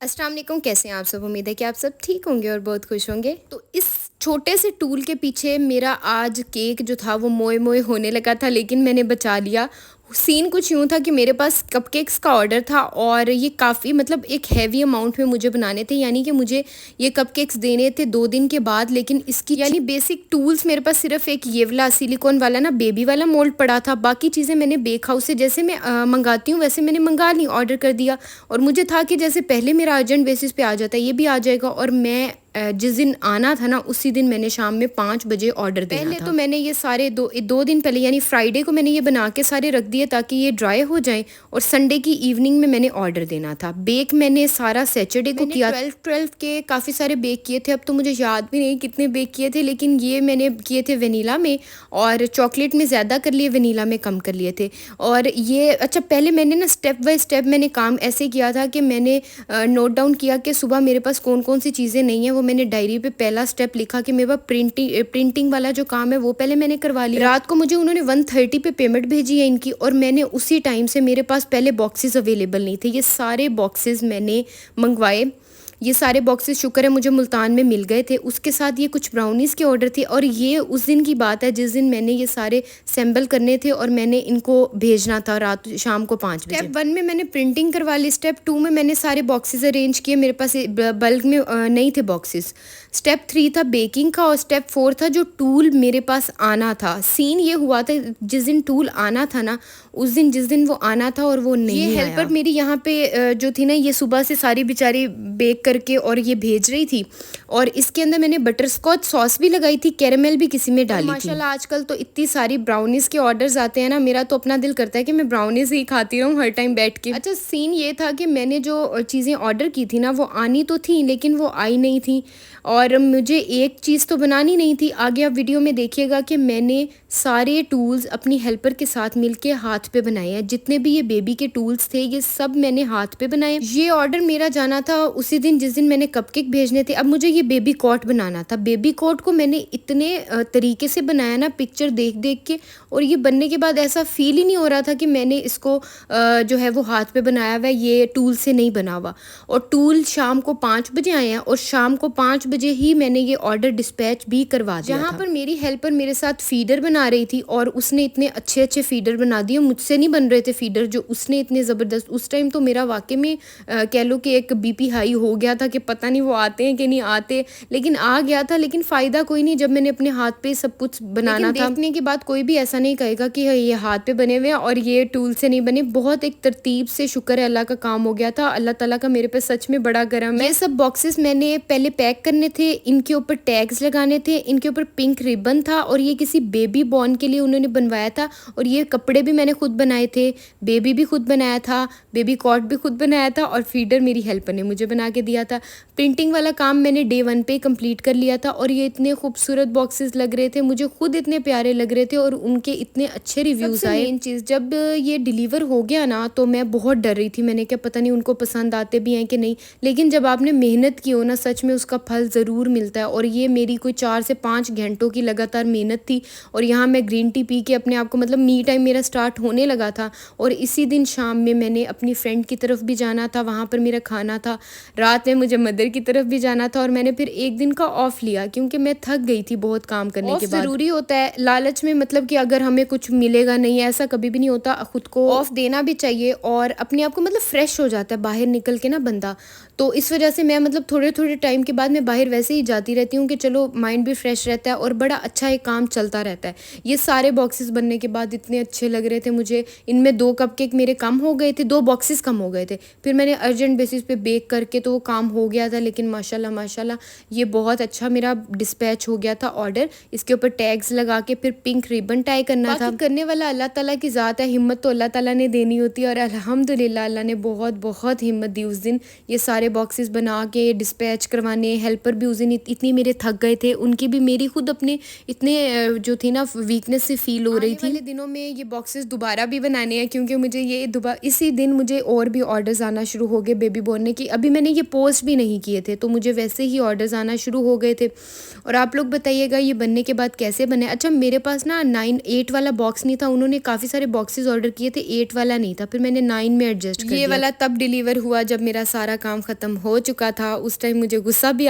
अस्सलाम वालेकुम, कैसे हैं आप सब। उम्मीद है कि आप सब ठीक होंगे और बहुत खुश होंगे। तो इस छोटे से टूल के पीछे मेरा आज केक जो था वो मोए मोए होने लगा था, लेकिन मैंने बचा लिया। सीन कुछ यूँ था कि मेरे पास कपकेक्स का ऑर्डर था और ये काफ़ी मतलब एक हैवी अमाउंट में मुझे बनाने थे, यानी कि मुझे ये कपकेक्स देने थे 2 दिन के बाद। लेकिन इसकी यानी बेसिक टूल्स मेरे पास सिर्फ एक ये वाला सिलिकॉन वाला ना बेबी वाला मोल्ड पड़ा था। बाकी चीज़ें मैंने बेक हाउस से जैसे मैं मंगाती हूँ वैसे मैंने मंगा ली, ऑर्डर कर दिया। और मुझे था कि जैसे पहले मेरा अर्जेंट बेसिस पे आ जाता है, ये भी आ जाएगा। और मैं जिस दिन आना था ना उसी दिन मैंने शाम में 5 बजे ऑर्डर देना था। पहले तो मैंने ये सारे दो दिन पहले यानी फ्राइडे को मैंने ये बना के सारे रख दिए ताकि ये ड्राई हो जाएं, और संडे की इवनिंग में मैंने ऑर्डर देना था। बेक मैंने सारा सैटरडे को किया। 12 के काफ़ी सारे बेक किए थे, अब तो मुझे याद भी नहीं कितने बेक किए थे, लेकिन ये मैंने किए थे वनीला में, और चॉकलेट में ज़्यादा कर लिए, वनीला में कम कर लिए थे। और ये अच्छा, पहले मैंने ना स्टेप बाय स्टेप मैंने काम ऐसे किया था कि मैंने नोट डाउन किया कि सुबह मेरे पास कौन कौन सी चीज़ें नहीं है, वो मैंने डायरी पे पहला स्टेप लिखा कि मेरे पास प्रिंटिंग वाला जो काम है वो पहले मैंने करवा लिया। रात को मुझे उन्होंने 1:30 पे पेमेंट भेजी है इनकी, और मैंने उसी टाइम से, मेरे पास पहले बॉक्सेस अवेलेबल नहीं थे, ये सारे बॉक्सेस मैंने मंगवाए। ये सारे बॉक्सेस शुक्र है मुझे मुल्तान में मिल गए थे। उसके साथ ये कुछ ब्राउनीज़ के ऑर्डर थे, और ये उस दिन की बात है जिस दिन मैंने ये सारे सैम्बल करने थे और मैंने इनको भेजना था रात शाम को 5 बजे। स्टेप 1 में मैंने प्रिंटिंग करवा ली, स्टेप 2 में मैंने सारे बॉक्सेस अरेंज किए, मेरे पास बल्क में नहीं थे बॉक्सेस। स्टेप 3 था बेकिंग का, और स्टेप 4 था जो टूल मेरे पास आना था। सीन ये हुआ था जिस दिन टूल आना था ना, उस दिन जिस दिन वो आना था और वो नहीं आया। ये हेल्पर मेरी यहाँ पे जो थी ना, ये सुबह से सारी बेचारी बेक करके और ये भेज रही थी, और इसके अंदर मैंने बटर स्कॉच सॉस भी लगाई थी, कैरेमल भी किसी में डाली थी। माशाल्लाह आजकल तो इतनी सारी ब्राउनीज़ के ऑर्डर्स आते हैं ना, मेरा तो अपना दिल करता है कि मैं ब्राउनीज़ ही खाती रहूँ हर टाइम बैठ के। अच्छा, सीन ये था कि मैंने जो चीज़ें ऑर्डर की थी ना वो आनी तो थी, लेकिन वो आई नहीं थी, और मुझे एक चीज़ तो बनानी नहीं थी। आगे आप वीडियो में देखिएगा कि मैंने सारे टूल्स अपनी हेल्पर के साथ मिलके हाथ पे बनाए हैं। जितने भी ये बेबी के टूल्स थे ये सब मैंने हाथ पे बनाए। ये ऑर्डर मेरा जाना था उसी दिन जिस दिन मैंने कपकेक भेजने थे। अब मुझे ये बेबी कोट बनाना था। बेबी कोट को मैंने इतने तरीके से बनाया ना, पिक्चर देख देख के, और ये बनने के बाद ऐसा फील ही नहीं हो रहा था कि मैंने इसको जो है वो हाथ पे बनाया हुआ है, ये टूल से नहीं बना हुआ। और टूल शाम को 5 बजे आए हैं, और शाम को 5 बजे ही मैंने ये ऑर्डर डिस्पैच भी करवा दिया। जहाँ पर मेरी हेल्पर मेरे साथ फीडर बना रही थी, और उसने इतने अच्छे अच्छे फीडर बना दिए, मुझसे नहीं बन रहे थे फीडर जो उसने इतने ज़बरदस्त। उस टाइम तो मेरा वाकई में कह लो कि एक बीपी हाई हो गया था कि पता नहीं वो आते हैं कि नहीं आते, लेकिन आ गया था। लेकिन फ़ायदा कोई नहीं, जब मैंने अपने हाथ पे सब कुछ बनाना था। देखने के बाद कोई भी ऐसा नहीं कहेगा कि ये हाथ पे बने हुए हैं और ये टूल से नहीं बने। बहुत एक तरतीब से, शुक्र है अल्लाह का, काम हो गया था। अल्लाह ताला का मेरे पे सच में बड़ा करम है। ये सब बॉक्सेस मैंने पहले पैक करने थे, इनके ऊपर टैग्स लगाने थे, इनके ऊपर पिंक रिबन था, और ये किसी बेबी बॉर्न के लिए उन्होंने बनवाया था। और ये कपड़े भी मैंने खुद बनाए थे, बेबी भी खुद बनाया था, बेबी कॉट भी खुद बनाया था, और फीडर मेरी हेल्पर ने मुझे बना के दिया था। प्रिंटिंग वाला काम मैंने डे 1 पे कंप्लीट कर लिया था, और ये इतने खूबसूरत बॉक्सेस लग रहे थे, मुझे खुद इतने प्यारे लग रहे थे, और उनके इतने अच्छे रिव्यूज़ आए। मेन चीज़, जब ये डिलीवर हो गया ना तो मैं बहुत डर रही थी। मैंने क्या पता नहीं उनको पसंद आते भी हैं कि नहीं, लेकिन जब आपने मेहनत की हो ना, सच में उसका फल ज़रूर मिलता है। और ये मेरी कोई 4 से 5 घंटों की लगातार मेहनत थी, और यहाँ मैं ग्रीन टी पी के अपने आप को, मतलब मी टाइम मेरा स्टार्ट होने लगा था। और इसी दिन शाम में मैंने अपनी फ्रेंड की तरफ भी जाना था, वहाँ पर मेरा खाना था। रात में मुझे मदर की तरफ भी जाना था, और मैंने फिर एक दिन का ऑफ लिया क्योंकि मैं थक गई थी बहुत काम करने के बाद। ज़रूरी होता है लालच में, मतलब कि अगर हमें कुछ मिलेगा नहीं, ऐसा कभी भी नहीं होता। खुद को ऑफ देना भी चाहिए, और अपने आप को मतलब फ्रेश हो जाता है बाहर निकल के ना बंदा। तो इस वजह से मैं मतलब थोड़े थोड़े टाइम के बाद मैं बाहर वैसे ही जाती रहती हूँ कि चलो माइंड भी फ्रेश रहता है और बड़ा अच्छा एक काम चलता रहता है। ये सारे बॉक्सेस बनने के बाद इतने अच्छे लग रहे थे मुझे। इनमें 2 कपकेक मेरे कम हो गए थे, 2 बॉक्सेस कम हो गए थे। फिर मैंने अर्जेंट बेसिस पे बेक करके तो वो काम हो गया था। लेकिन माशाल्लाह माशाल्लाह ये बहुत अच्छा मेरा डिस्पैच हो गया था ऑर्डर। इसके ऊपर टैग्स लगा के फिर पिंक रिबन टाई करना था। करने वाला अल्लाह ताला की ज़ात है, हिम्मत तो अल्लाह ताला ने देनी होती है, और अल्हम्दुलिल्लाह अल्लाह ने बहुत बहुत हिम्मत दी उस दिन। ये सारे बॉक्सेस बना के डिस्पैच करवाने, हेल्पर भी उस दिन इतनी मेरे थक गए थे, उनकी भी मेरी खुद अपने इतने जो थी ना वीकनेस से फील हो रही थी। आने वाले दिनों में ये बॉक्सेस दोबारा भी बनाने हैं, क्योंकि मुझे ये इसी दिन मुझे और भी ऑर्डर्स आना शुरू हो गए बेबी बोलने की। अभी मैंने ये पोस्ट भी नहीं किए थे, तो मुझे वैसे ही ऑर्डर्स आना शुरू हो गए थे। और आप लोग बताइएगा ये बनने के बाद कैसे बने। अच्छा, मेरे पास ना 8 वाला बॉक्स नहीं था, उन्होंने काफ़ी सारे बॉक्सेस ऑर्डर किए थे, 8 वाला नहीं था, फिर मैंने 9 में एडजस्ट कर दिया। ये वाला तब डिलीवर हुआ जब मेरा सारा काम खत्म ख़त्म हो चुका था। उस टाइम मुझे गुस्सा भी